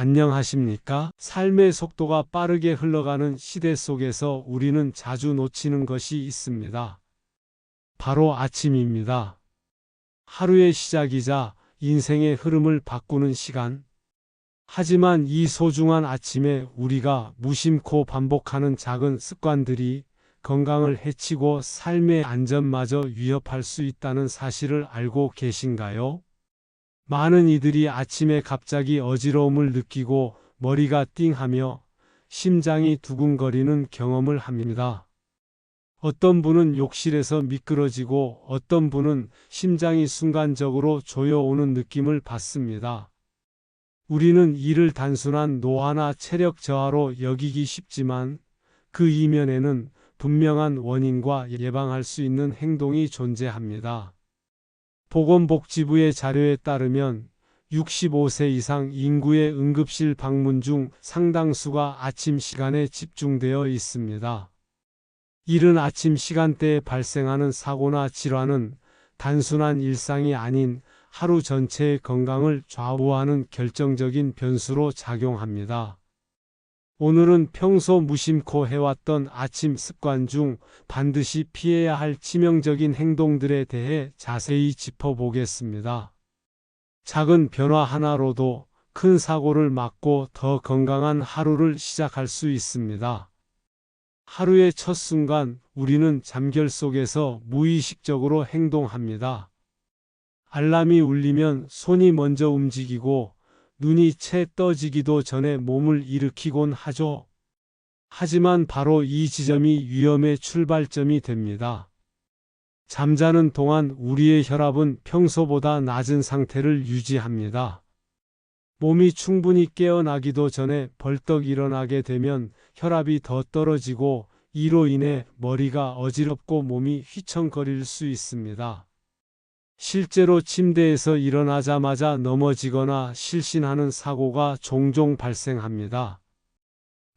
안녕하십니까? 삶의 속도가 빠르게 흘러가는 시대 속에서 우리는 자주 놓치는 것이 있습니다. 바로 아침입니다. 하루의 시작이자 인생의 흐름을 바꾸는 시간. 하지만 이 소중한 아침에 우리가 무심코 반복하는 작은 습관들이 건강을 해치고 삶의 안전마저 위협할 수 있다는 사실을 알고 계신가요? 많은 이들이 아침에 갑자기 어지러움을 느끼고 머리가 띵하며 심장이 두근거리는 경험을 합니다. 어떤 분은 욕실에서 미끄러지고 어떤 분은 심장이 순간적으로 조여오는 느낌을 받습니다. 우리는 이를 단순한 노화나 체력 저하로 여기기 쉽지만 그 이면에는 분명한 원인과 예방할 수 있는 행동이 존재합니다. 보건복지부의 자료에 따르면 65세 이상 인구의 응급실 방문 중 상당수가 아침 시간에 집중되어 있습니다. 이른 아침 시간대에 발생하는 사고나 질환은 단순한 일상이 아닌 하루 전체의 건강을 좌우하는 결정적인 변수로 작용합니다. 오늘은 평소 무심코 해왔던 아침 습관 중 반드시 피해야 할 치명적인 행동들에 대해 자세히 짚어보겠습니다. 작은 변화 하나로도 큰 사고를 막고 더 건강한 하루를 시작할 수 있습니다. 하루의 첫 순간 우리는 잠결 속에서 무의식적으로 행동합니다. 알람이 울리면 손이 먼저 움직이고 눈이 채 떠지기도 전에 몸을 일으키곤 하죠. 하지만 바로 이 지점이 위험의 출발점이 됩니다. 잠자는 동안 우리의 혈압은 평소보다 낮은 상태를 유지합니다. 몸이 충분히 깨어나기도 전에 벌떡 일어나게 되면 혈압이 더 떨어지고 이로 인해 머리가 어지럽고 몸이 휘청거릴 수 있습니다. 실제로 침대에서 일어나자마자 넘어지거나 실신하는 사고가 종종 발생합니다.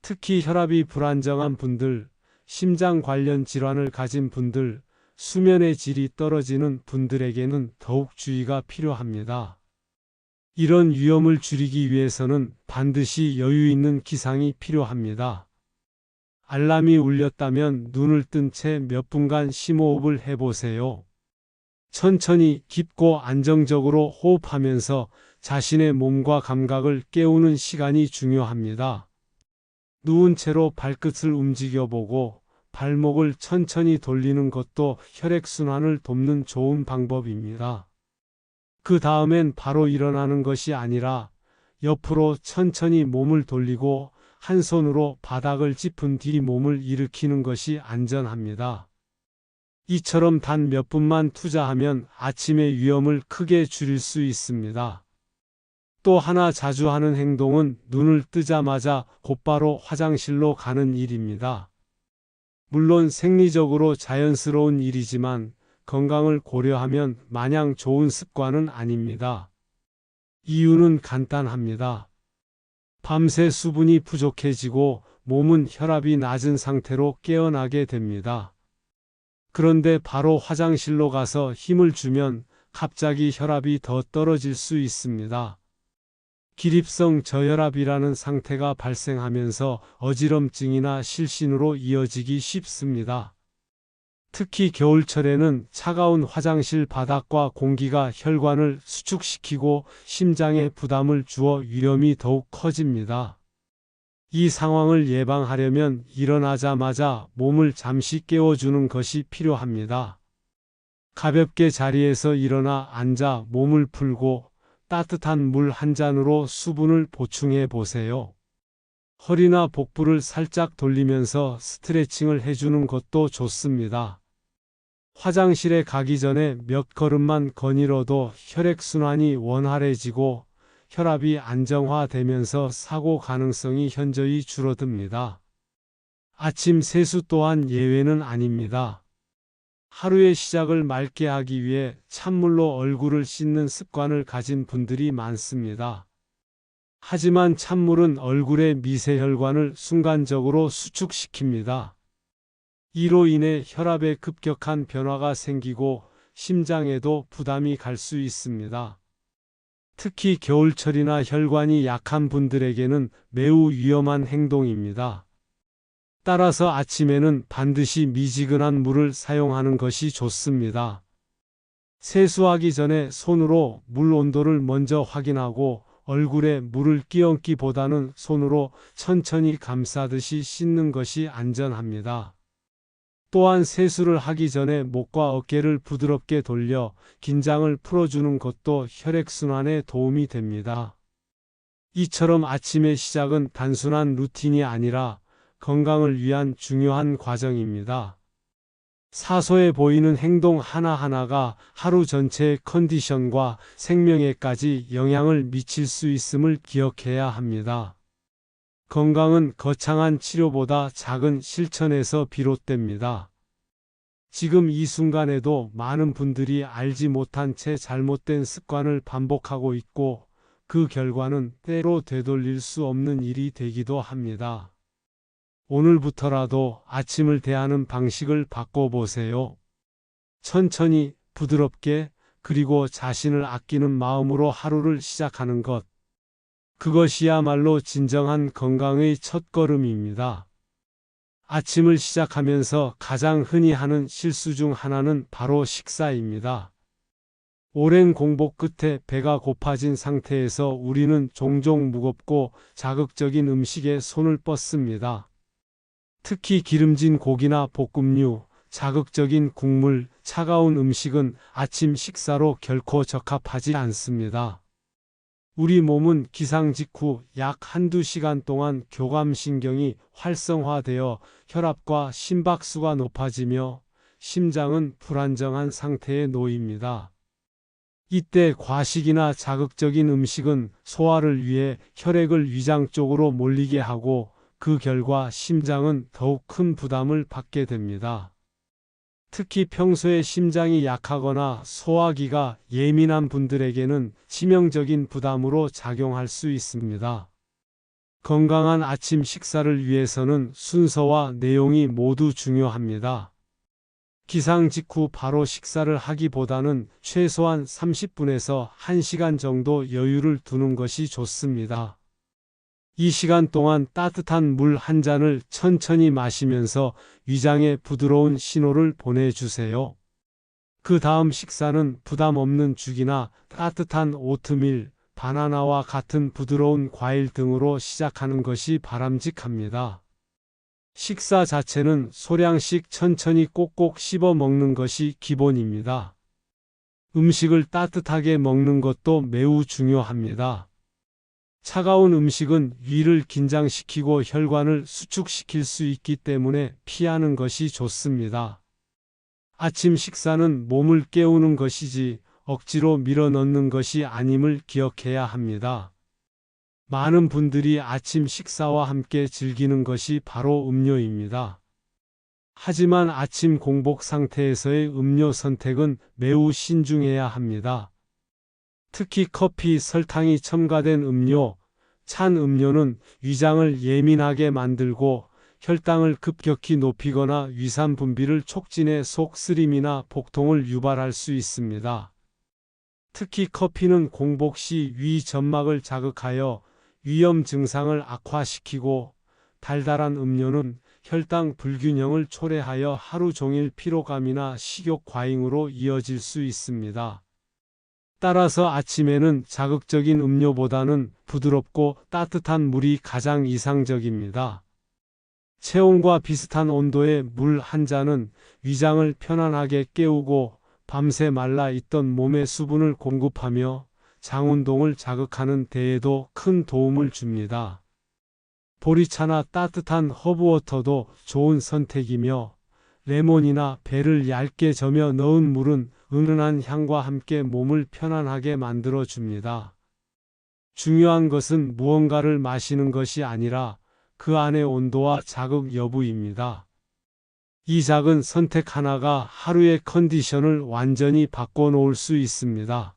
특히 혈압이 불안정한 분들, 심장 관련 질환을 가진 분들, 수면의 질이 떨어지는 분들에게는 더욱 주의가 필요합니다. 이런 위험을 줄이기 위해서는 반드시 여유 있는 기상이 필요합니다. 알람이 울렸다면 눈을 뜬 채 몇 분간 심호흡을 해보세요. 천천히 깊고 안정적으로 호흡하면서 자신의 몸과 감각을 깨우는 시간이 중요합니다. 누운 채로 발끝을 움직여보고 발목을 천천히 돌리는 것도 혈액순환을 돕는 좋은 방법입니다. 그 다음엔 바로 일어나는 것이 아니라 옆으로 천천히 몸을 돌리고 한 손으로 바닥을 짚은 뒤 몸을 일으키는 것이 안전합니다. 이처럼 단 몇 분만 투자하면 아침의 위험을 크게 줄일 수 있습니다. 또 하나 자주 하는 행동은 눈을 뜨자마자 곧바로 화장실로 가는 일입니다. 물론 생리적으로 자연스러운 일이지만 건강을 고려하면 마냥 좋은 습관은 아닙니다. 이유는 간단합니다. 밤새 수분이 부족해지고 몸은 혈압이 낮은 상태로 깨어나게 됩니다. 그런데 바로 화장실로 가서 힘을 주면 갑자기 혈압이 더 떨어질 수 있습니다. 기립성 저혈압이라는 상태가 발생하면서 어지럼증이나 실신으로 이어지기 쉽습니다. 특히 겨울철에는 차가운 화장실 바닥과 공기가 혈관을 수축시키고 심장에 부담을 주어 위험이 더욱 커집니다. 이 상황을 예방하려면 일어나자마자 몸을 잠시 깨워주는 것이 필요합니다. 가볍게 자리에서 일어나 앉아 몸을 풀고 따뜻한 물 한 잔으로 수분을 보충해 보세요. 허리나 복부를 살짝 돌리면서 스트레칭을 해주는 것도 좋습니다. 화장실에 가기 전에 몇 걸음만 거닐어도 혈액순환이 원활해지고 혈압이 안정화되면서 사고 가능성이 현저히 줄어듭니다. 아침 세수 또한 예외는 아닙니다. 하루의 시작을 맑게 하기 위해 찬물로 얼굴을 씻는 습관을 가진 분들이 많습니다. 하지만 찬물은 얼굴의 미세혈관을 순간적으로 수축시킵니다. 이로 인해 혈압에 급격한 변화가 생기고 심장에도 부담이 갈 수 있습니다. 특히 겨울철이나 혈관이 약한 분들에게는 매우 위험한 행동입니다. 따라서 아침에는 반드시 미지근한 물을 사용하는 것이 좋습니다. 세수하기 전에 손으로 물 온도를 먼저 확인하고 얼굴에 물을 끼얹기보다는 손으로 천천히 감싸듯이 씻는 것이 안전합니다. 또한 세수를 하기 전에 목과 어깨를 부드럽게 돌려 긴장을 풀어주는 것도 혈액순환에 도움이 됩니다. 이처럼 아침의 시작은 단순한 루틴이 아니라 건강을 위한 중요한 과정입니다. 사소해 보이는 행동 하나하나가 하루 전체의 컨디션과 생명에까지 영향을 미칠 수 있음을 기억해야 합니다. 건강은 거창한 치료보다 작은 실천에서 비롯됩니다. 지금 이 순간에도 많은 분들이 알지 못한 채 잘못된 습관을 반복하고 있고 그 결과는 때로 되돌릴 수 없는 일이 되기도 합니다. 오늘부터라도 아침을 대하는 방식을 바꿔보세요. 천천히, 부드럽게, 그리고 자신을 아끼는 마음으로 하루를 시작하는 것. 그것이야말로 진정한 건강의 첫걸음입니다. 아침을 시작하면서 가장 흔히 하는 실수 중 하나는 바로 식사입니다. 오랜 공복 끝에 배가 고파진 상태에서 우리는 종종 무겁고 자극적인 음식에 손을 뻗습니다. 특히 기름진 고기나 볶음류, 자극적인 국물, 차가운 음식은 아침 식사로 결코 적합하지 않습니다. 우리 몸은 기상 직후 약 한두 시간 동안 교감신경이 활성화되어 혈압과 심박수가 높아지며 심장은 불안정한 상태에 놓입니다. 이때 과식이나 자극적인 음식은 소화를 위해 혈액을 위장 쪽으로 몰리게 하고 그 결과 심장은 더욱 큰 부담을 받게 됩니다. 특히 평소에 심장이 약하거나 소화기가 예민한 분들에게는 치명적인 부담으로 작용할 수 있습니다. 건강한 아침 식사를 위해서는 순서와 내용이 모두 중요합니다. 기상 직후 바로 식사를 하기보다는 최소한 30분에서 1시간 정도 여유를 두는 것이 좋습니다. 이 시간 동안 따뜻한 물 한 잔을 천천히 마시면서 위장에 부드러운 신호를 보내주세요. 그 다음 식사는 부담 없는 죽이나 따뜻한 오트밀, 바나나와 같은 부드러운 과일 등으로 시작하는 것이 바람직합니다. 식사 자체는 소량씩 천천히 꼭꼭 씹어 먹는 것이 기본입니다. 음식을 따뜻하게 먹는 것도 매우 중요합니다. 차가운 음식은 위를 긴장시키고 혈관을 수축시킬 수 있기 때문에 피하는 것이 좋습니다. 아침 식사는 몸을 깨우는 것이지 억지로 밀어넣는 것이 아님을 기억해야 합니다. 많은 분들이 아침 식사와 함께 즐기는 것이 바로 음료입니다. 하지만 아침 공복 상태에서의 음료 선택은 매우 신중해야 합니다. 특히 커피, 설탕이 첨가된 음료, 찬 음료는 위장을 예민하게 만들고 혈당을 급격히 높이거나 위산 분비를 촉진해 속쓰림이나 복통을 유발할 수 있습니다. 특히 커피는 공복 시 위 점막을 자극하여 위염 증상을 악화시키고 달달한 음료는 혈당 불균형을 초래하여 하루 종일 피로감이나 식욕 과잉으로 이어질 수 있습니다. 따라서 아침에는 자극적인 음료보다는 부드럽고 따뜻한 물이 가장 이상적입니다. 체온과 비슷한 온도의 물 한 잔은 위장을 편안하게 깨우고 밤새 말라 있던 몸에 수분을 공급하며 장 운동을 자극하는 데에도 큰 도움을 줍니다. 보리차나 따뜻한 허브워터도 좋은 선택이며 레몬이나 배를 얇게 저며 넣은 물은 은은한 향과 함께 몸을 편안하게 만들어 줍니다. 중요한 것은 무언가를 마시는 것이 아니라 그 안의 온도와 자극 여부입니다. 이 작은 선택 하나가 하루의 컨디션을 완전히 바꿔놓을 수 있습니다.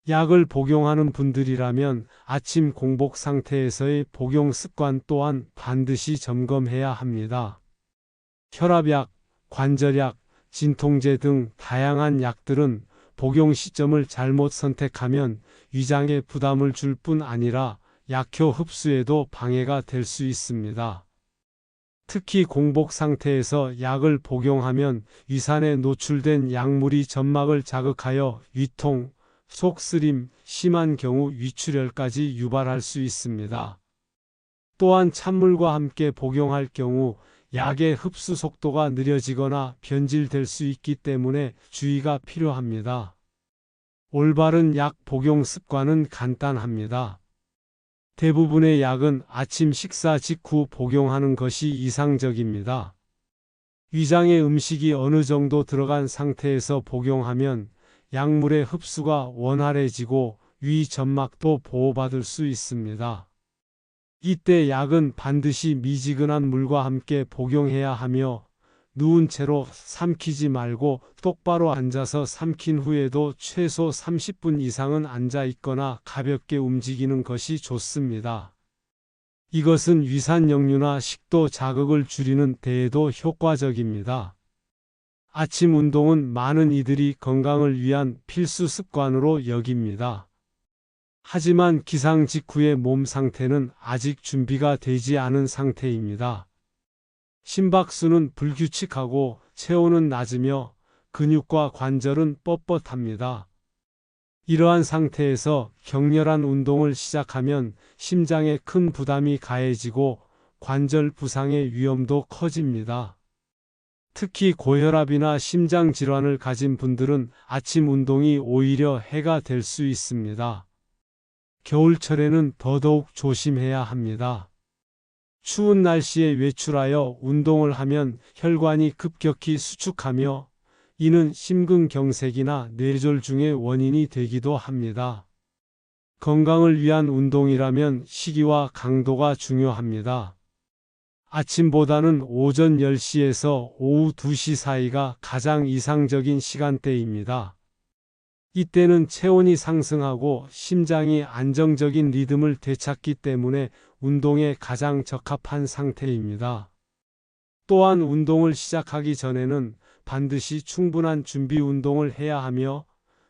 약을 복용하는 분들이라면 아침 공복 상태에서의 복용 습관 또한 반드시 점검해야 합니다. 혈압약, 관절약, 진통제 등 다양한 약들은 복용 시점을 잘못 선택하면 위장에 부담을 줄 뿐 아니라 약효 흡수에도 방해가 될 수 있습니다. 특히 공복 상태에서 약을 복용하면 위산에 노출된 약물이 점막을 자극하여 위통, 속쓰림, 심한 경우 위출혈까지 유발할 수 있습니다. 또한 찬물과 함께 복용할 경우 약의 흡수 속도가 느려지거나 변질될 수 있기 때문에 주의가 필요합니다. 올바른 약 복용 습관은 간단합니다. 대부분의 약은 아침 식사 직후 복용하는 것이 이상적입니다. 위장에 음식이 어느 정도 들어간 상태에서 복용하면 약물의 흡수가 원활해지고 위 점막도 보호받을 수 있습니다. 이때 약은 반드시 미지근한 물과 함께 복용해야 하며 누운 채로 삼키지 말고 똑바로 앉아서 삼킨 후에도 최소 30분 이상은 앉아 있거나 가볍게 움직이는 것이 좋습니다. 이것은 위산 역류나 식도 자극을 줄이는 데에도 효과적입니다. 아침 운동은 많은 이들이 건강을 위한 필수 습관으로 여깁니다. 하지만 기상 직후의 몸 상태는 아직 준비가 되지 않은 상태입니다. 심박수는 불규칙하고 체온은 낮으며 근육과 관절은 뻣뻣합니다. 이러한 상태에서 격렬한 운동을 시작하면 심장에 큰 부담이 가해지고 관절 부상의 위험도 커집니다. 특히 고혈압이나 심장 질환을 가진 분들은 아침 운동이 오히려 해가 될 수 있습니다. 겨울철에는 더더욱 조심해야 합니다. 추운 날씨에 외출하여 운동을 하면 혈관이 급격히 수축하며 이는 심근경색이나 뇌졸중의 원인이 되기도 합니다. 건강을 위한 운동이라면 시기와 강도가 중요합니다. 아침보다는 오전 10시에서 오후 2시 사이가 가장 이상적인 시간대입니다. 이때는 체온이 상승하고 심장이 안정적인 리듬을 되찾기 때문에 운동에 가장 적합한 상태입니다. 또한 운동을 시작하기 전에는 반드시 충분한 준비 운동을 해야 하며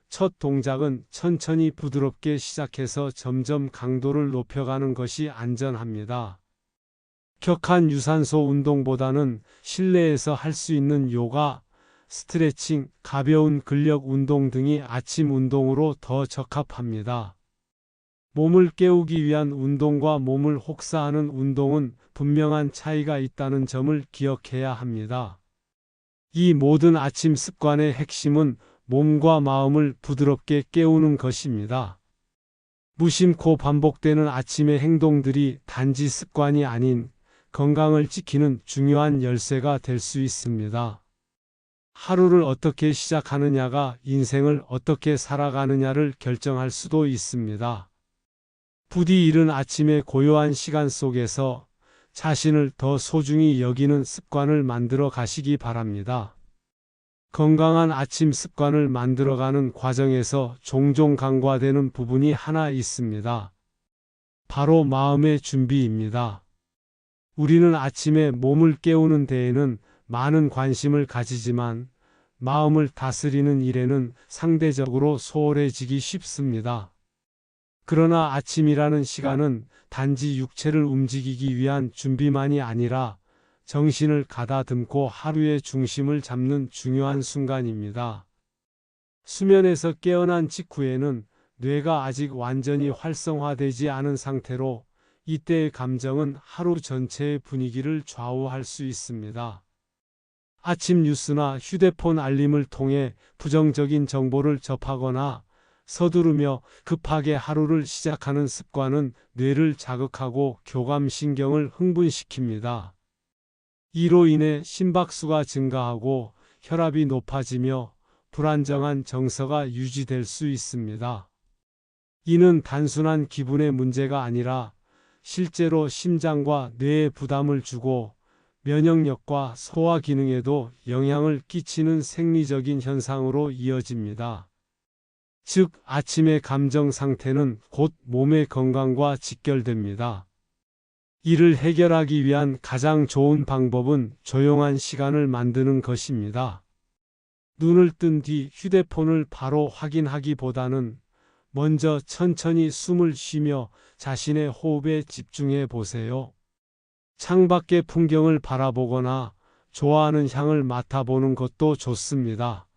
첫 동작은 천천히 부드럽게 시작해서 점점 강도를 높여가는 것이 안전합니다. 격한 유산소 운동보다는 실내에서 할 수 있는 요가, 스트레칭, 가벼운 근력 운동 등이 아침 운동으로 더 적합합니다. 몸을 깨우기 위한 운동과 몸을 혹사하는 운동은 분명한 차이가 있다는 점을 기억해야 합니다. 이 모든 아침 습관의 핵심은 몸과 마음을 부드럽게 깨우는 것입니다. 무심코 반복되는 아침의 행동들이 단지 습관이 아닌 건강을 지키는 중요한 열쇠가 될 수 있습니다. 하루를 어떻게 시작하느냐가 인생을 어떻게 살아가느냐를 결정할 수도 있습니다. 부디 이른 아침의 고요한 시간 속에서 자신을 더 소중히 여기는 습관을 만들어 가시기 바랍니다. 건강한 아침 습관을 만들어가는 과정에서 종종 간과되는 부분이 하나 있습니다. 바로 마음의 준비입니다. 우리는 아침에 몸을 깨우는 데에는 많은 관심을 가지지만 마음을 다스리는 일에는 상대적으로 소홀해지기 쉽습니다. 그러나 아침이라는 시간은 단지 육체를 움직이기 위한 준비만이 아니라 정신을 가다듬고 하루의 중심을 잡는 중요한 순간입니다. 수면에서 깨어난 직후에는 뇌가 아직 완전히 활성화되지 않은 상태로 이때의 감정은 하루 전체의 분위기를 좌우할 수 있습니다. 아침 뉴스나 휴대폰 알림을 통해 부정적인 정보를 접하거나 서두르며 급하게 하루를 시작하는 습관은 뇌를 자극하고 교감신경을 흥분시킵니다. 이로 인해 심박수가 증가하고 혈압이 높아지며 불안정한 정서가 유지될 수 있습니다. 이는 단순한 기분의 문제가 아니라 실제로 심장과 뇌에 부담을 주고 면역력과 소화 기능에도 영향을 끼치는 생리적인 현상으로 이어집니다. 즉, 아침의 감정 상태는 곧 몸의 건강과 직결됩니다. 이를 해결하기 위한 가장 좋은 방법은 조용한 시간을 만드는 것입니다. 눈을 뜬 뒤 휴대폰을 바로 확인하기보다는 먼저 천천히 숨을 쉬며 자신의 호흡에 집중해 보세요. 창밖의 풍경을 바라보거나 좋아하는 향을 맡아보는 것도 좋습니다.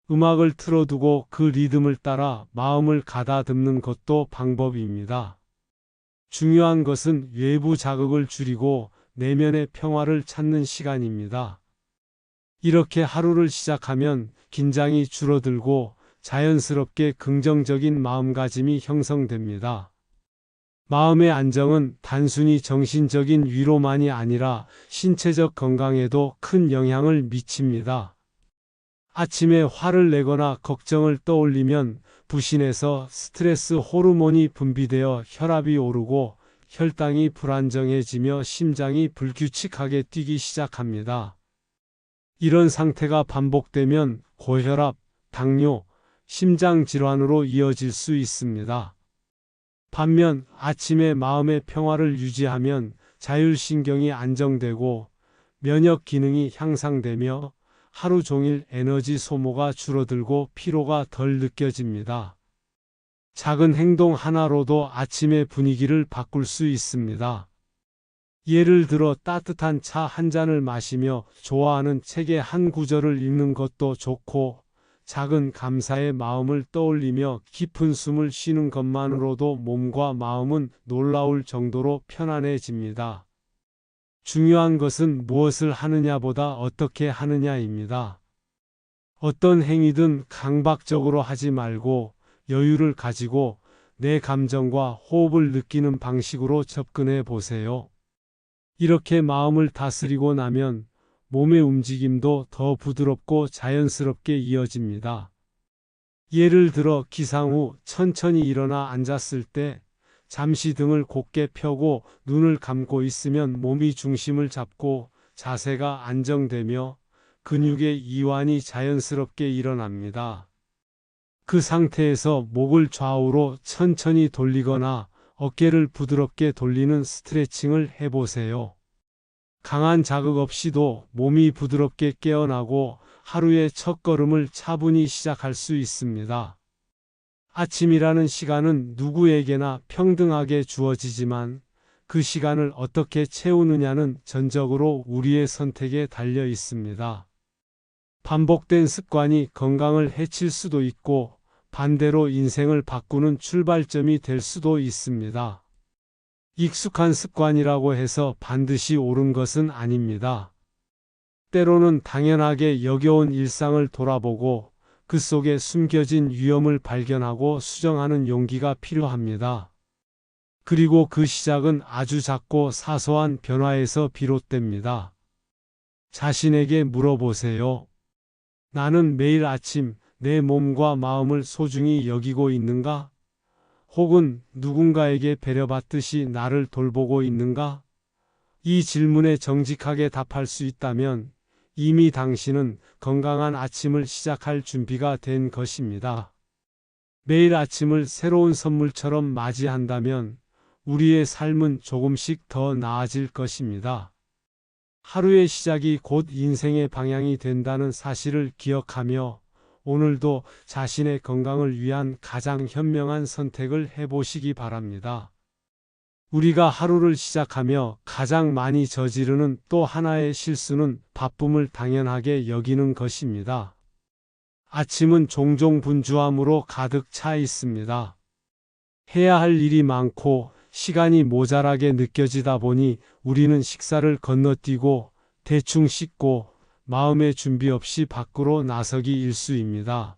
음악을 틀어두고 그 리듬을 따라 마음을 가다듬는 것도 방법입니다. 중요한 것은 외부 자극을 줄이고 내면의 평화를 찾는 시간입니다. 이렇게 하루를 시작하면 긴장이 줄어들고 자연스럽게 긍정적인 마음가짐이 형성됩니다. 마음의 안정은 단순히 정신적인 위로만이 아니라 신체적 건강에도 큰 영향을 미칩니다. 아침에 화를 내거나 걱정을 떠올리면 부신에서 스트레스 호르몬이 분비되어 혈압이 오르고 혈당이 불안정해지며 심장이 불규칙하게 뛰기 시작합니다. 이런 상태가 반복되면 고혈압, 당뇨, 심장질환으로 이어질 수 있습니다. 반면 아침에 마음의 평화를 유지하면 자율신경이 안정되고 면역 기능이 향상되며 하루 종일 에너지 소모가 줄어들고 피로가 덜 느껴집니다. 작은 행동 하나로도 아침의 분위기를 바꿀 수 있습니다. 예를 들어 따뜻한 차 한 잔을 마시며 좋아하는 책의 한 구절을 읽는 것도 좋고, 작은 감사의 마음을 떠올리며 깊은 숨을 쉬는 것만으로도 몸과 마음은 놀라울 정도로 편안해집니다. 중요한 것은 무엇을 하느냐보다 어떻게 하느냐입니다. 어떤 행위든 강박적으로 하지 말고 여유를 가지고 내 감정과 호흡을 느끼는 방식으로 접근해 보세요. 이렇게 마음을 다스리고 나면 몸의 움직임도 더 부드럽고 자연스럽게 이어집니다. 예를 들어 기상 후 천천히 일어나 앉았을 때 잠시 등을 곧게 펴고 눈을 감고 있으면 몸이 중심을 잡고 자세가 안정되며 근육의 이완이 자연스럽게 일어납니다. 그 상태에서 목을 좌우로 천천히 돌리거나 어깨를 부드럽게 돌리는 스트레칭을 해보세요. 강한 자극 없이도 몸이 부드럽게 깨어나고 하루의 첫걸음을 차분히 시작할 수 있습니다. 아침이라는 시간은 누구에게나 평등하게 주어지지만 그 시간을 어떻게 채우느냐는 전적으로 우리의 선택에 달려 있습니다. 반복된 습관이 건강을 해칠 수도 있고 반대로 인생을 바꾸는 출발점이 될 수도 있습니다. 익숙한 습관이라고 해서 반드시 옳은 것은 아닙니다. 때로는 당연하게 여겨온 일상을 돌아보고 그 속에 숨겨진 위험을 발견하고 수정하는 용기가 필요합니다. 그리고 그 시작은 아주 작고 사소한 변화에서 비롯됩니다. 자신에게 물어보세요. 나는 매일 아침 내 몸과 마음을 소중히 여기고 있는가? 혹은 누군가에게 배려받듯이 나를 돌보고 있는가? 이 질문에 정직하게 답할 수 있다면 이미 당신은 건강한 아침을 시작할 준비가 된 것입니다. 매일 아침을 새로운 선물처럼 맞이한다면 우리의 삶은 조금씩 더 나아질 것입니다. 하루의 시작이 곧 인생의 방향이 된다는 사실을 기억하며 오늘도 자신의 건강을 위한 가장 현명한 선택을 해보시기 바랍니다. 우리가 하루를 시작하며 가장 많이 저지르는 또 하나의 실수는 바쁨을 당연하게 여기는 것입니다. 아침은 종종 분주함으로 가득 차 있습니다. 해야 할 일이 많고 시간이 모자라게 느껴지다 보니 우리는 식사를 건너뛰고 대충 씻고 마음의 준비 없이 밖으로 나서기 일쑤입니다.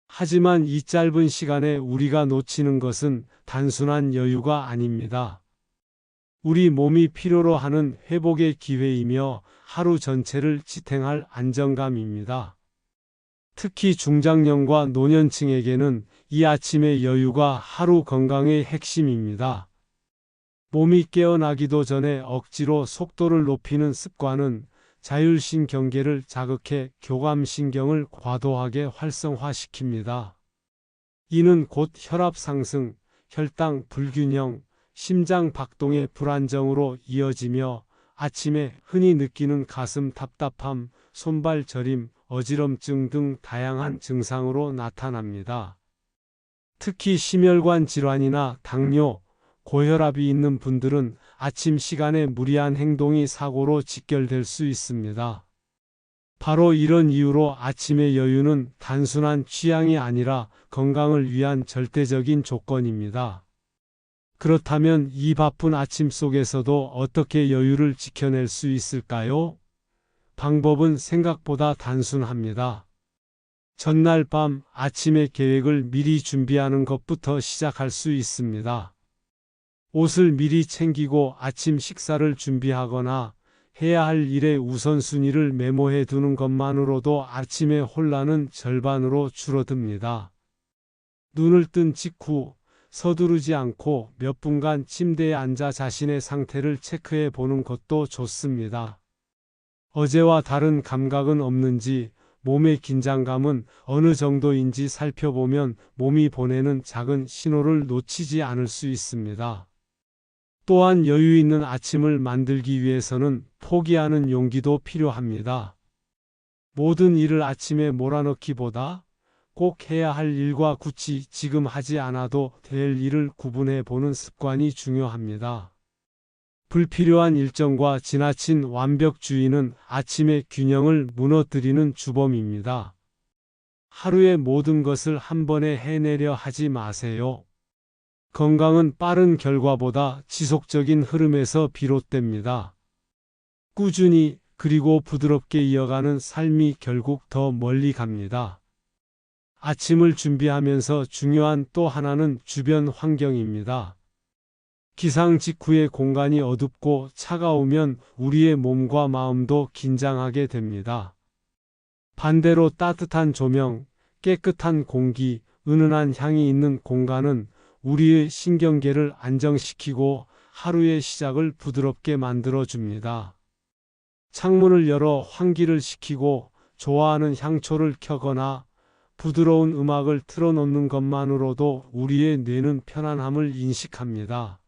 하지만 이 짧은 시간에 우리가 놓치는 것은 단순한 여유가 아닙니다. 우리 몸이 필요로 하는 회복의 기회이며 하루 전체를 지탱할 안정감입니다. 특히 중장년과 노년층에게는 이 아침의 여유가 하루 건강의 핵심입니다. 몸이 깨어나기도 전에 억지로 속도를 높이는 습관은 자율신경계를 자극해 교감신경을 과도하게 활성화시킵니다. 이는 곧 혈압 상승, 혈당 불균형, 심장 박동의 불안정으로 이어지며 아침에 흔히 느끼는 가슴 답답함, 손발 저림, 어지럼증 등 다양한 증상으로 나타납니다. 특히 심혈관 질환이나 당뇨, 고혈압이 있는 분들은 아침 시간에 무리한 행동이 사고로 직결될 수 있습니다. 바로 이런 이유로 아침의 여유는 단순한 취향이 아니라 건강을 위한 절대적인 조건입니다. 그렇다면 이 바쁜 아침 속에서도 어떻게 여유를 지켜낼 수 있을까요? 방법은 생각보다 단순합니다. 전날 밤 아침의 계획을 미리 준비하는 것부터 시작할 수 있습니다. 옷을 미리 챙기고 아침 식사를 준비하거나 해야 할 일의 우선순위를 메모해 두는 것만으로도 아침의 혼란은 절반으로 줄어듭니다. 눈을 뜬 직후 서두르지 않고 몇 분간 침대에 앉아 자신의 상태를 체크해 보는 것도 좋습니다. 어제와 다른 감각은 없는지, 몸의 긴장감은 어느 정도인지 살펴보면 몸이 보내는 작은 신호를 놓치지 않을 수 있습니다. 또한 여유 있는 아침을 만들기 위해서는 포기하는 용기도 필요합니다. 모든 일을 아침에 몰아넣기보다 꼭 해야 할 일과 굳이 지금 하지 않아도 될 일을 구분해 보는 습관이 중요합니다. 불필요한 일정과 지나친 완벽주의는 아침의 균형을 무너뜨리는 주범입니다. 하루의 모든 것을 한 번에 해내려 하지 마세요. 건강은 빠른 결과보다 지속적인 흐름에서 비롯됩니다. 꾸준히 그리고 부드럽게 이어가는 삶이 결국 더 멀리 갑니다. 아침을 준비하면서 중요한 또 하나는 주변 환경입니다. 기상 직후의 공간이 어둡고 차가우면 우리의 몸과 마음도 긴장하게 됩니다. 반대로 따뜻한 조명, 깨끗한 공기, 은은한 향이 있는 공간은 우리의 신경계를 안정시키고 하루의 시작을 부드럽게 만들어줍니다. 창문을 열어 환기를 시키고 좋아하는 향초를 켜거나 부드러운 음악을 틀어놓는 것만으로도 우리의 뇌는 편안함을 인식합니다.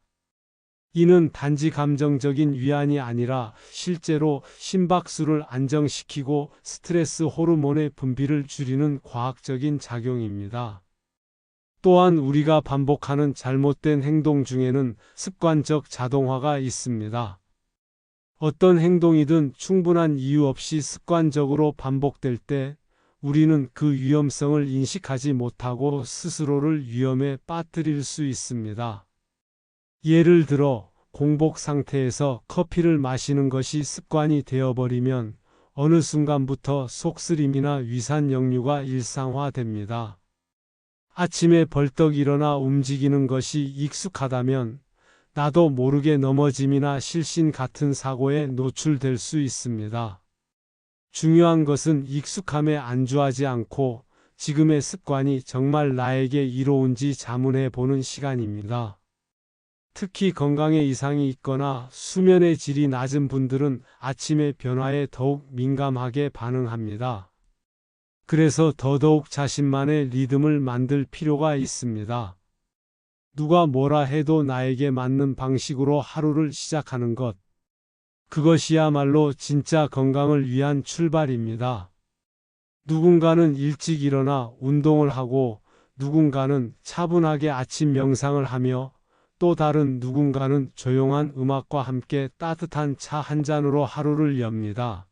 이는 단지 감정적인 위안이 아니라 실제로 심박수를 안정시키고 스트레스 호르몬의 분비를 줄이는 과학적인 작용입니다. 또한 우리가 반복하는 잘못된 행동 중에는 습관적 자동화가 있습니다. 어떤 행동이든 충분한 이유 없이 습관적으로 반복될 때 우리는 그 위험성을 인식하지 못하고 스스로를 위험에 빠뜨릴 수 있습니다. 예를 들어 공복 상태에서 커피를 마시는 것이 습관이 되어버리면 어느 순간부터 속쓰림이나 위산 역류가 일상화됩니다. 아침에 벌떡 일어나 움직이는 것이 익숙하다면 나도 모르게 넘어짐이나 실신 같은 사고에 노출될 수 있습니다. 중요한 것은 익숙함에 안주하지 않고 지금의 습관이 정말 나에게 이로운지 자문해 보는 시간입니다. 특히 건강에 이상이 있거나 수면의 질이 낮은 분들은 아침의 변화에 더욱 민감하게 반응합니다. 그래서 더더욱 자신만의 리듬을 만들 필요가 있습니다. 누가 뭐라 해도 나에게 맞는 방식으로 하루를 시작하는 것. 그것이야말로 진짜 건강을 위한 출발입니다. 누군가는 일찍 일어나 운동을 하고 누군가는 차분하게 아침 명상을 하며 또 다른 누군가는 조용한 음악과 함께 따뜻한 차 한 잔으로 하루를 엽니다.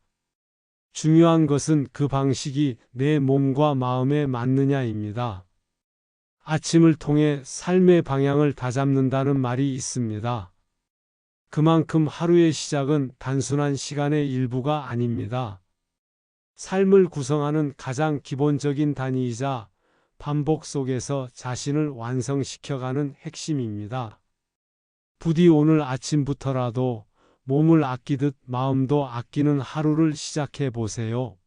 중요한 것은 그 방식이 내 몸과 마음에 맞느냐입니다. 아침을 통해 삶의 방향을 다잡는다는 말이 있습니다. 그만큼 하루의 시작은 단순한 시간의 일부가 아닙니다. 삶을 구성하는 가장 기본적인 단위이자 반복 속에서 자신을 완성시켜가는 핵심입니다. 부디 오늘 아침부터라도 몸을 아끼듯 마음도 아끼는 하루를 시작해 보세요.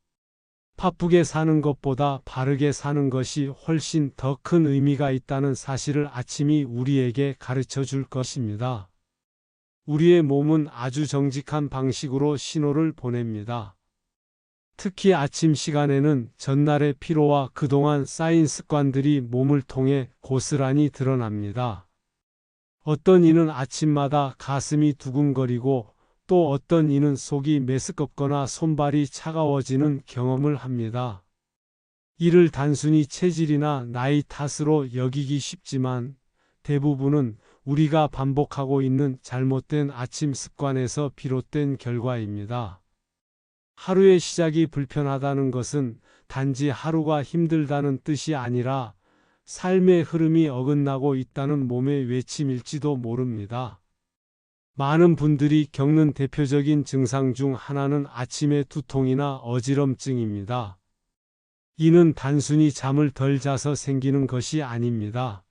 바쁘게 사는 것보다 바르게 사는 것이 훨씬 더 큰 의미가 있다는 사실을 아침이 우리에게 가르쳐 줄 것입니다. 우리의 몸은 아주 정직한 방식으로 신호를 보냅니다. 특히 아침 시간에는 전날의 피로와 그동안 쌓인 습관들이 몸을 통해 고스란히 드러납니다. 어떤 이는 아침마다 가슴이 두근거리고 또 어떤 이는 속이 메스껍거나 손발이 차가워지는 경험을 합니다. 이를 단순히 체질이나 나이 탓으로 여기기 쉽지만 대부분은 우리가 반복하고 있는 잘못된 아침 습관에서 비롯된 결과입니다. 하루의 시작이 불편하다는 것은 단지 하루가 힘들다는 뜻이 아니라 삶의 흐름이 어긋나고 있다는 몸의 외침일지도 모릅니다. 많은 분들이 겪는 대표적인 증상 중 하나는 아침의 두통이나 어지럼증입니다. 이는 단순히 잠을 덜 자서 생기는 것이 아닙니다.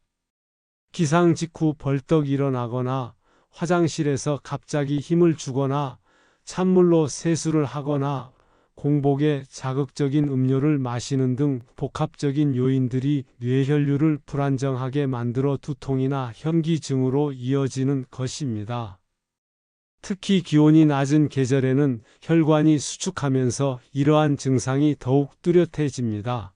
기상 직후 벌떡 일어나거나 화장실에서 갑자기 힘을 주거나 찬물로 세수를 하거나 공복에 자극적인 음료를 마시는 등 복합적인 요인들이 뇌혈류를 불안정하게 만들어 두통이나 현기증으로 이어지는 것입니다. 특히 기온이 낮은 계절에는 혈관이 수축하면서 이러한 증상이 더욱 뚜렷해집니다.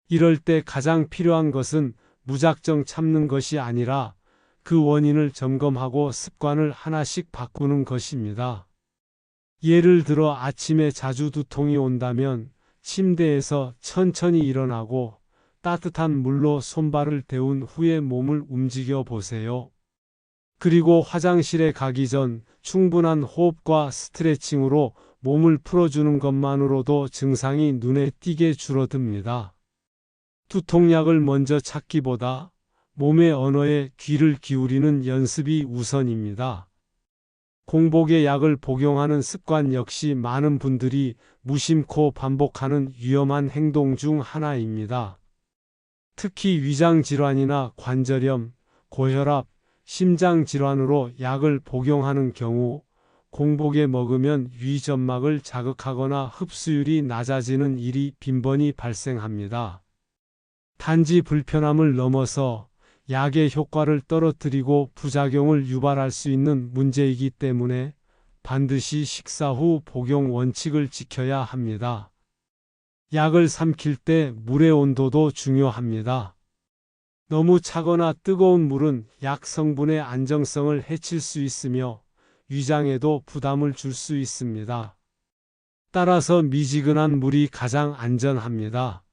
이럴 때 가장 필요한 것은 무작정 참는 것이 아니라 그 원인을 점검하고 습관을 하나씩 바꾸는 것입니다. 예를 들어 아침에 자주 두통이 온다면 침대에서 천천히 일어나고 따뜻한 물로 손발을 데운 후에 몸을 움직여 보세요. 그리고 화장실에 가기 전 충분한 호흡과 스트레칭으로 몸을 풀어주는 것만으로도 증상이 눈에 띄게 줄어듭니다. 두통약을 먼저 찾기보다 몸의 언어에 귀를 기울이는 연습이 우선입니다. 공복에 약을 복용하는 습관 역시 많은 분들이 무심코 반복하는 위험한 행동 중 하나입니다. 특히 위장질환이나 관절염, 고혈압, 심장질환으로 약을 복용하는 경우 공복에 먹으면 위점막을 자극하거나 흡수율이 낮아지는 일이 빈번히 발생합니다. 단지 불편함을 넘어서 약의 효과를 떨어뜨리고 부작용을 유발할 수 있는 문제이기 때문에 반드시 식사 후 복용 원칙을 지켜야 합니다. 약을 삼킬 때 물의 온도도 중요합니다. 너무 차거나 뜨거운 물은 약 성분의 안정성을 해칠 수 있으며 위장에도 부담을 줄 수 있습니다. 따라서 미지근한 물이 가장 안전합니다.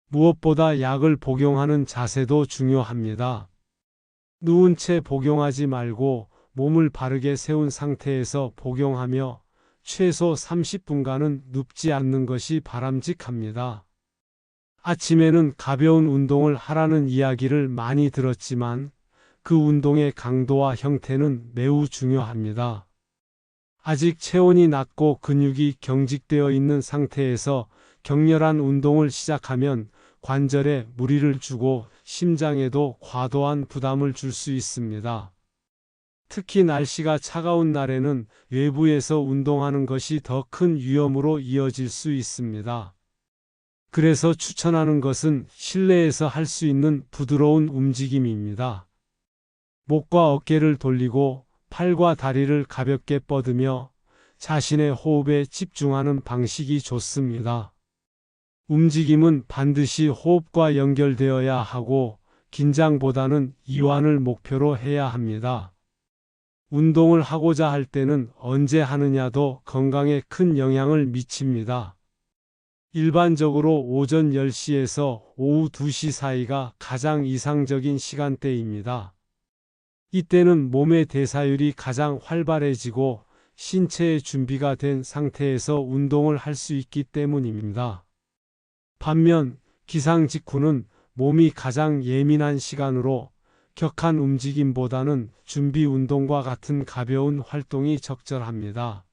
무엇보다 약을 복용하는 자세도 중요합니다. 누운 채 복용하지 말고 몸을 바르게 세운 상태에서 복용하며 최소 30분간은 눕지 않는 것이 바람직합니다. 아침에는 가벼운 운동을 하라는 이야기를 많이 들었지만 그 운동의 강도와 형태는 매우 중요합니다. 아직 체온이 낮고 근육이 경직되어 있는 상태에서 격렬한 운동을 시작하면 관절에 무리를 주고 심장에도 과도한 부담을 줄 수 있습니다. 특히 날씨가 차가운 날에는 외부에서 운동하는 것이 더 큰 위험으로 이어질 수 있습니다. 그래서 추천하는 것은 실내에서 할 수 있는 부드러운 움직임입니다. 목과 어깨를 돌리고 팔과 다리를 가볍게 뻗으며 자신의 호흡에 집중하는 방식이 좋습니다. 움직임은 반드시 호흡과 연결되어야 하고 긴장보다는 이완을 목표로 해야 합니다. 운동을 하고자 할 때는 언제 하느냐도 건강에 큰 영향을 미칩니다. 일반적으로 오전 10시에서 오후 2시 사이가 가장 이상적인 시간대입니다. 이때는 몸의 대사율이 가장 활발해지고 신체의 준비가 된 상태에서 운동을 할 수 있기 때문입니다. 반면 기상 직후는 몸이 가장 예민한 시간으로 격한 움직임보다는 준비 운동과 같은 가벼운 활동이 적절합니다.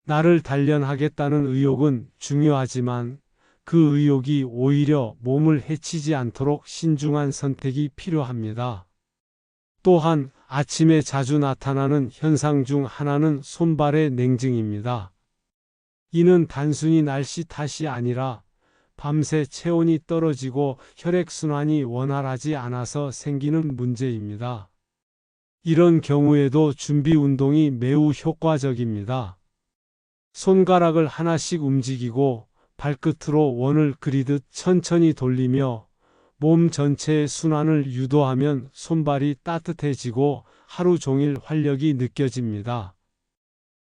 나를 단련하겠다는 의욕은 중요하지만 그 의욕이 오히려 몸을 해치지 않도록 신중한 선택이 필요합니다. 또한 아침에 자주 나타나는 현상 중 하나는 손발의 냉증입니다. 이는 단순히 날씨 탓이 아니라 밤새 체온이 떨어지고 혈액순환이 원활하지 않아서 생기는 문제입니다. 이런 경우에도 준비 운동이 매우 효과적입니다. 손가락을 하나씩 움직이고 발끝으로 원을 그리듯 천천히 돌리며 몸 전체의 순환을 유도하면 손발이 따뜻해지고 하루 종일 활력이 느껴집니다.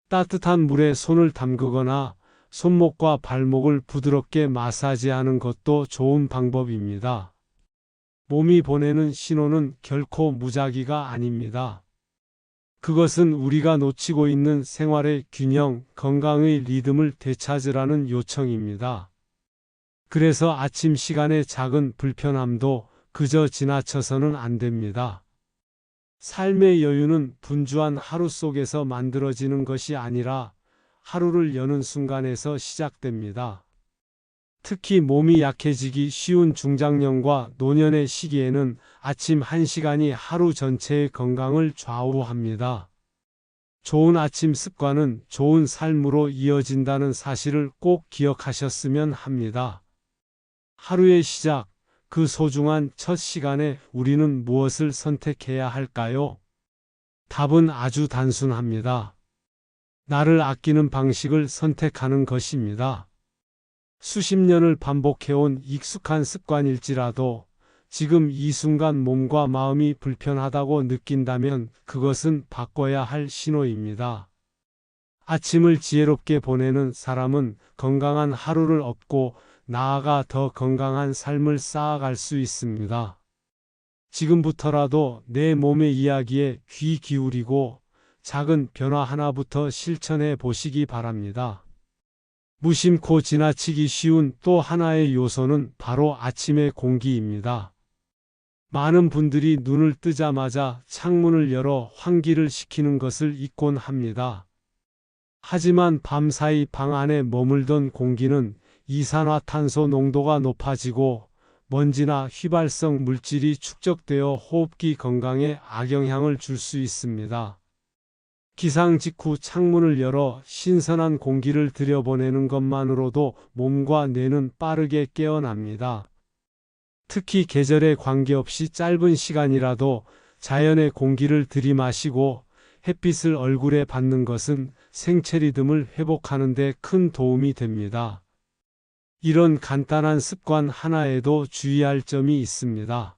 따뜻한 물에 손을 담그거나 손목과 발목을 부드럽게 마사지하는 것도 좋은 방법입니다. 몸이 보내는 신호는 결코 무작위가 아닙니다. 그것은 우리가 놓치고 있는 생활의 균형, 건강의 리듬을 되찾으라는 요청입니다. 그래서 아침 시간의 작은 불편함도 그저 지나쳐서는 안 됩니다. 삶의 여유는 분주한 하루 속에서 만들어지는 것이 아니라 하루를 여는 순간에서 시작됩니다. 특히 몸이 약해지기 쉬운 중장년과 노년의 시기에는 아침 1시간이 하루 전체의 건강을 좌우합니다. 좋은 아침 습관은 좋은 삶으로 이어진다는 사실을 꼭 기억하셨으면 합니다. 하루의 시작, 그 소중한 첫 시간에 우리는 무엇을 선택해야 할까요? 답은 아주 단순합니다. 나를 아끼는 방식을 선택하는 것입니다. 수십 년을 반복해온 익숙한 습관일지라도 지금 이 순간 몸과 마음이 불편하다고 느낀다면 그것은 바꿔야 할 신호입니다. 아침을 지혜롭게 보내는 사람은 건강한 하루를 얻고 나아가 더 건강한 삶을 쌓아갈 수 있습니다. 지금부터라도 내 몸의 이야기에 귀 기울이고 작은 변화 하나부터 실천해 보시기 바랍니다. 무심코 지나치기 쉬운 또 하나의 요소는 바로 아침의 공기입니다. 많은 분들이 눈을 뜨자마자 창문을 열어 환기를 시키는 것을 잊곤 합니다. 하지만 밤사이 방 안에 머물던 공기는 이산화탄소 농도가 높아지고 먼지나 휘발성 물질이 축적되어 호흡기 건강에 악영향을 줄 수 있습니다. 기상 직후 창문을 열어 신선한 공기를 들여보내는 것만으로도 몸과 뇌는 빠르게 깨어납니다. 특히 계절에 관계없이 짧은 시간이라도 자연의 공기를 들이마시고 햇빛을 얼굴에 받는 것은 생체 리듬을 회복하는 데 큰 도움이 됩니다. 이런 간단한 습관 하나에도 주의할 점이 있습니다.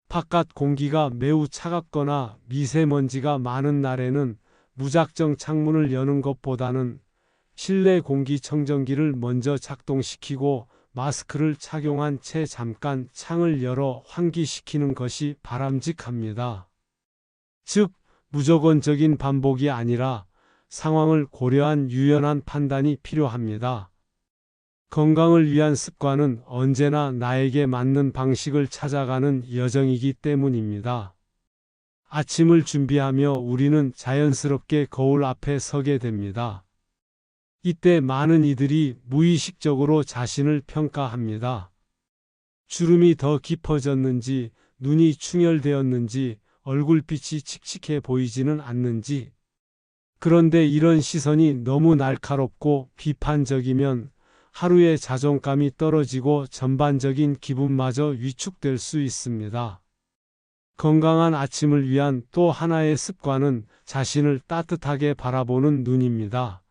바깥 공기가 매우 차갑거나 미세먼지가 많은 날에는 무작정 창문을 여는 것보다는 실내 공기청정기를 먼저 작동시키고 마스크를 착용한 채 잠깐 창을 열어 환기시키는 것이 바람직합니다. 즉, 무조건적인 반복이 아니라 상황을 고려한 유연한 판단이 필요합니다. 건강을 위한 습관은 언제나 나에게 맞는 방식을 찾아가는 여정이기 때문입니다. 아침을 준비하며 우리는 자연스럽게 거울 앞에 서게 됩니다. 이때 많은 이들이 무의식적으로 자신을 평가합니다. 주름이 더 깊어졌는지, 눈이 충혈되었는지, 얼굴빛이 칙칙해 보이지는 않는지. 그런데 이런 시선이 너무 날카롭고 비판적이면 하루의 자존감이 떨어지고 전반적인 기분마저 위축될 수 있습니다. 건강한 아침을 위한 또 하나의 습관은 자신을 따뜻하게 바라보는 눈입니다.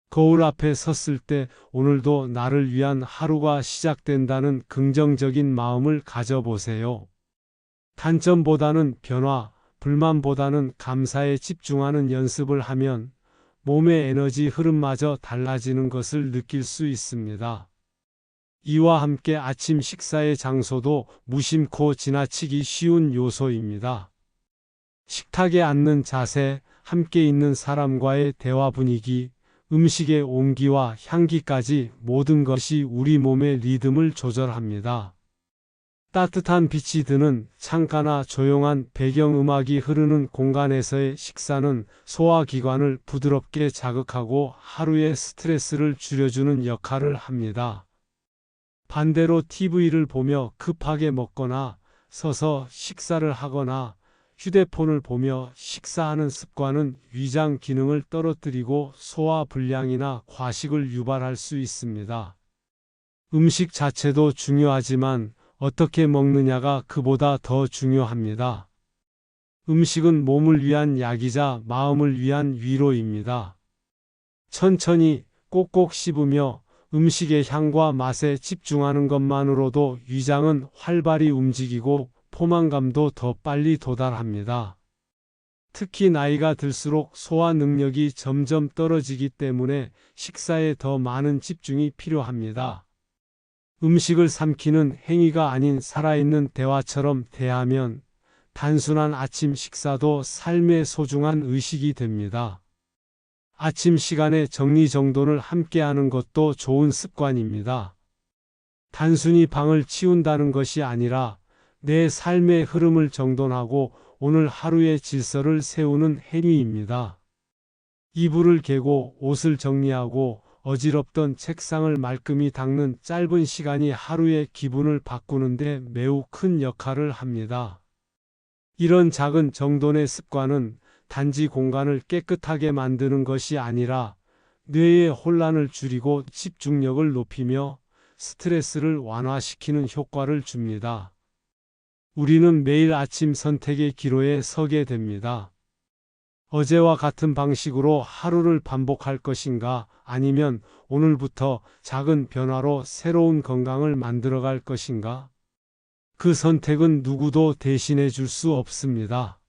거울 앞에 섰을 때 오늘도 나를 위한 하루가 시작된다는 긍정적인 마음을 가져보세요. 단점보다는 변화, 불만보다는 감사에 집중하는 연습을 하면 몸의 에너지 흐름마저 달라지는 것을 느낄 수 있습니다. 이와 함께 아침 식사의 장소도 무심코 지나치기 쉬운 요소입니다. 식탁에 앉는 자세, 함께 있는 사람과의 대화 분위기, 음식의 온기와 향기까지 모든 것이 우리 몸의 리듬을 조절합니다. 따뜻한 빛이 드는 창가나 조용한 배경음악이 흐르는 공간에서의 식사는 소화기관을 부드럽게 자극하고 하루의 스트레스를 줄여주는 역할을 합니다. 반대로 TV를 보며 급하게 먹거나 서서 식사를 하거나 휴대폰을 보며 식사하는 습관은 위장 기능을 떨어뜨리고 소화 불량이나 과식을 유발할 수 있습니다. 음식 자체도 중요하지만 어떻게 먹느냐가 그보다 더 중요합니다. 음식은 몸을 위한 약이자 마음을 위한 위로입니다. 천천히 꼭꼭 씹으며 음식의 향과 맛에 집중하는 것만으로도 위장은 활발히 움직이고 포만감도 더 빨리 도달합니다. 특히 나이가 들수록 소화 능력이 점점 떨어지기 때문에 식사에 더 많은 집중이 필요합니다. 음식을 삼키는 행위가 아닌 살아있는 대화처럼 대하면 단순한 아침 식사도 삶의 소중한 의식이 됩니다. 아침 시간에 정리정돈을 함께하는 것도 좋은 습관입니다. 단순히 방을 치운다는 것이 아니라 내 삶의 흐름을 정돈하고 오늘 하루의 질서를 세우는 행위입니다. 이불을 개고 옷을 정리하고 어지럽던 책상을 말끔히 닦는 짧은 시간이 하루의 기분을 바꾸는데 매우 큰 역할을 합니다. 이런 작은 정돈의 습관은 단지 공간을 깨끗하게 만드는 것이 아니라 뇌의 혼란을 줄이고 집중력을 높이며 스트레스를 완화시키는 효과를 줍니다. 우리는 매일 아침 선택의 기로에 서게 됩니다. 어제와 같은 방식으로 하루를 반복할 것인가, 아니면 오늘부터 작은 변화로 새로운 건강을 만들어갈 것인가? 그 선택은 누구도 대신해 줄 수 없습니다.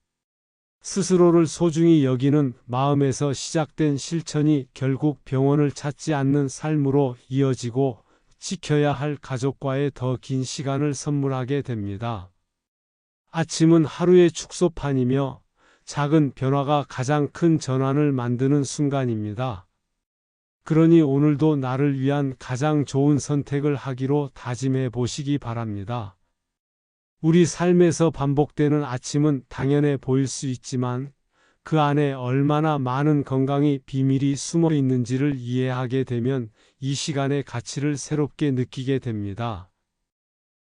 스스로를 소중히 여기는 마음에서 시작된 실천이 결국 병원을 찾지 않는 삶으로 이어지고 지켜야 할 가족과의 더 긴 시간을 선물하게 됩니다. 아침은 하루의 축소판이며 작은 변화가 가장 큰 전환을 만드는 순간입니다. 그러니 오늘도 나를 위한 가장 좋은 선택을 하기로 다짐해 보시기 바랍니다. 우리 삶에서 반복되는 아침은 당연해 보일 수 있지만 그 안에 얼마나 많은 건강의 비밀이 숨어 있는지를 이해하게 되면 이 시간의 가치를 새롭게 느끼게 됩니다.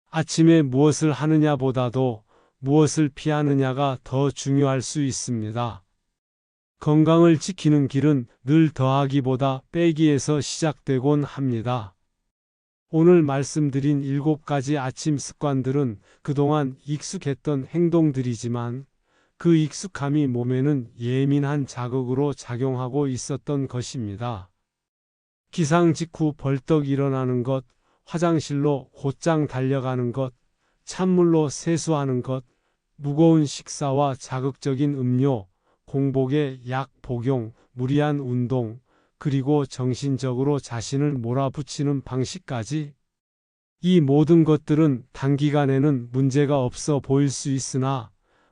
아침에 무엇을 하느냐보다도 무엇을 피하느냐가 더 중요할 수 있습니다. 건강을 지키는 길은 늘 더하기보다 빼기에서 시작되곤 합니다. 오늘 말씀드린 7가지 아침 습관들은 그동안 익숙했던 행동들이지만 그 익숙함이 몸에는 예민한 자극으로 작용하고 있었던 것입니다. 기상 직후 벌떡 일어나는 것, 화장실로 곧장 달려가는 것, 찬물로 세수하는 것, 무거운 식사와 자극적인 음료, 공복에 약 복용, 무리한 운동, 그리고 정신적으로 자신을 몰아붙이는 방식까지. 이 모든 것들은 단기간에는 문제가 없어 보일 수 있으나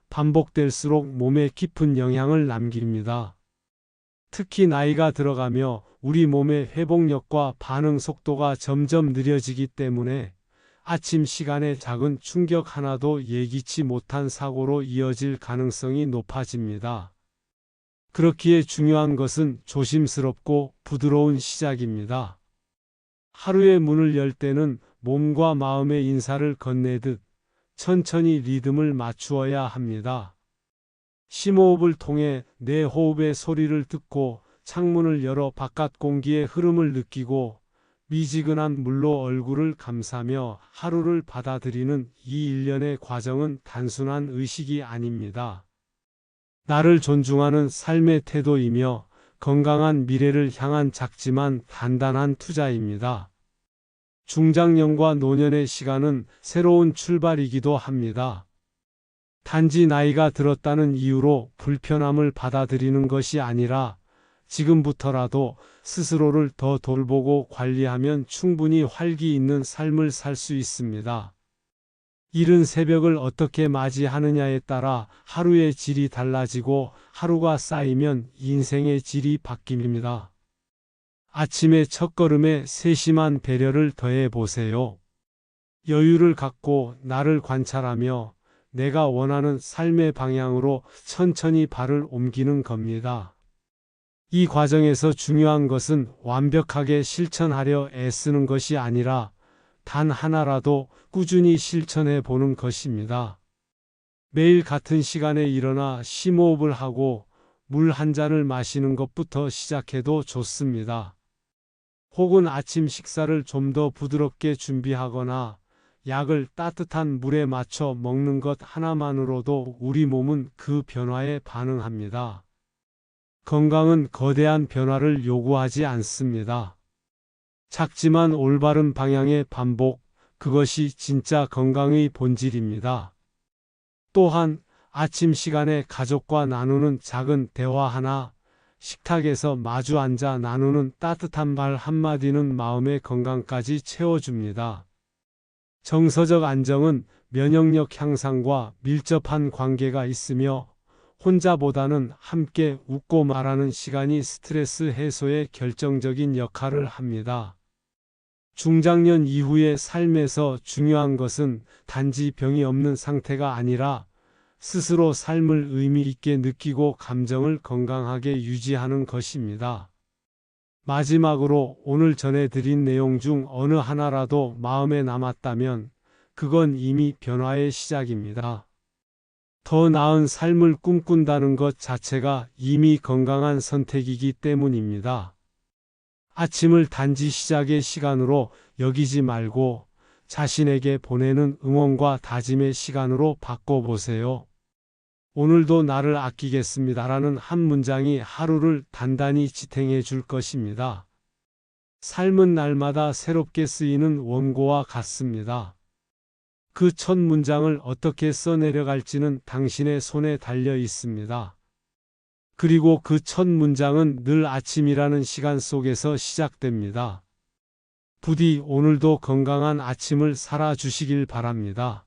반복될수록 몸에 깊은 영향을 남깁니다. 특히 나이가 들어가며 우리 몸의 회복력과 반응 속도가 점점 느려지기 때문에 아침 시간의 작은 충격 하나도 예기치 못한 사고로 이어질 가능성이 높아집니다. 그렇기에 중요한 것은 조심스럽고 부드러운 시작입니다. 하루의 문을 열 때는 몸과 마음의 인사를 건네듯 천천히 리듬을 맞추어야 합니다. 심호흡을 통해 내 호흡의 소리를 듣고 창문을 열어 바깥 공기의 흐름을 느끼고 미지근한 물로 얼굴을 감싸며 하루를 받아들이는 이 일련의 과정은 단순한 의식이 아닙니다. 나를 존중하는 삶의 태도이며 건강한 미래를 향한 작지만 단단한 투자입니다. 중장년과 노년의 시간은 새로운 출발이기도 합니다. 단지 나이가 들었다는 이유로 불편함을 받아들이는 것이 아니라 지금부터라도 스스로를 더 돌보고 관리하면 충분히 활기 있는 삶을 살 수 있습니다. 이른 새벽을 어떻게 맞이하느냐에 따라 하루의 질이 달라지고 하루가 쌓이면 인생의 질이 바뀝니다. 아침의 첫걸음에 세심한 배려를 더해 보세요. 여유를 갖고 나를 관찰하며 내가 원하는 삶의 방향으로 천천히 발을 옮기는 겁니다. 이 과정에서 중요한 것은 완벽하게 실천하려 애쓰는 것이 아니라 단 하나라도 꾸준히 실천해 보는 것입니다. 매일 같은 시간에 일어나 심호흡을 하고 물 한 잔을 마시는 것부터 시작해도 좋습니다. 혹은 아침 식사를 좀 더 부드럽게 준비하거나 약을 따뜻한 물에 맞춰 먹는 것 하나만으로도 우리 몸은 그 변화에 반응합니다. 건강은 거대한 변화를 요구하지 않습니다. 작지만 올바른 방향의 반복, 그것이 진짜 건강의 본질입니다. 또한 아침 시간에 가족과 나누는 작은 대화 하나, 식탁에서 마주 앉아 나누는 따뜻한 말 한마디는 마음의 건강까지 채워줍니다. 정서적 안정은 면역력 향상과 밀접한 관계가 있으며 혼자보다는 함께 웃고 말하는 시간이 스트레스 해소에 결정적인 역할을 합니다. 중장년 이후의 삶에서 중요한 것은 단지 병이 없는 상태가 아니라 스스로 삶을 의미 있게 느끼고 감정을 건강하게 유지하는 것입니다. 마지막으로 오늘 전해드린 내용 중 어느 하나라도 마음에 남았다면 그건 이미 변화의 시작입니다. 더 나은 삶을 꿈꾼다는 것 자체가 이미 건강한 선택이기 때문입니다. 아침을 단지 시작의 시간으로 여기지 말고 자신에게 보내는 응원과 다짐의 시간으로 바꿔보세요. 오늘도 나를 아끼겠습니다라는 한 문장이 하루를 단단히 지탱해 줄 것입니다. 삶은 날마다 새롭게 쓰이는 원고와 같습니다. 그 첫 문장을 어떻게 써내려갈지는 당신의 손에 달려 있습니다. 그리고 그 첫 문장은 늘 아침이라는 시간 속에서 시작됩니다. 부디 오늘도 건강한 아침을 살아주시길 바랍니다.